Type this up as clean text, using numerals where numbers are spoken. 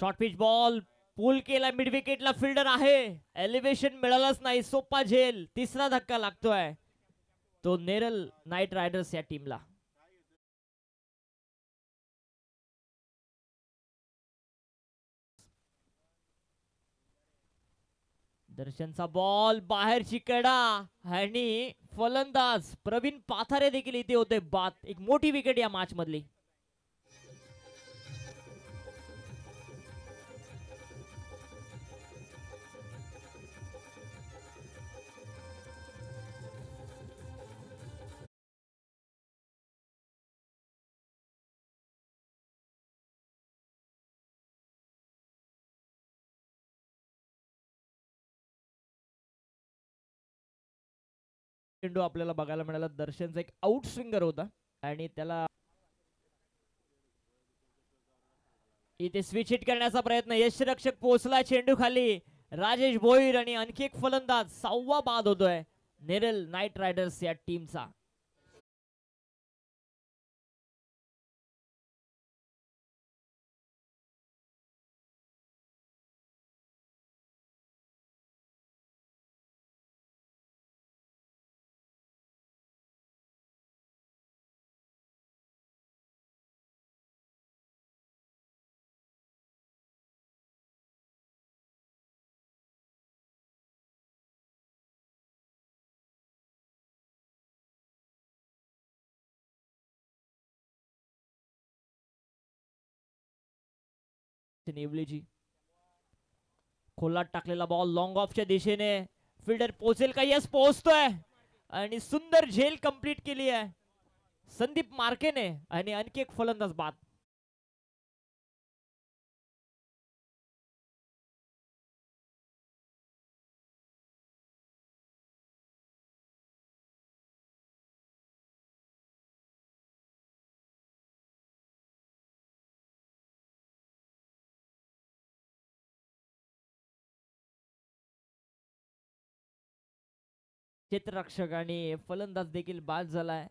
Short pitch ball पुल केला mid विकेटला, fielder आहे, elevation मिळालंच नाही, सोपा झेल, तिसरा धक्का लागतोय तो नेरल नाईट रायडर्स या टीमला. दर्शनचा बॉल बाहेरची कडा आणि फलंदाज प्रवीण पाथारे देखील इथे होते बाद. एक मोठी विकेट या मॅच मधली. चेंडू आपल्याला बघायला मिळाला. दर्शनचा एक आउट स्विंगर होता आणि त्याला इथे स्विच हिट करण्याचा प्रयत्न, यशरक्षक पोहोचला चेंडू खाली, राजेश भोईर आणि आणखी एक फलंदाज, 6वा बाद होतोय नेरल नाईट रायडर्स या टीमचा. नेवलेजी खोलात टाकलेला बॉल लॉंग ऑफच्या दिशेने, फिल्डर पोहोचेल का? यस, पोहोचतोय आणि सुंदर झेल कंप्लीट केली आहे संदीप मार्केने आणि आणखी एक फलंदाज बाद. क्षेत्ररक्षक आणि फलंदाज देखील बाद झालाय.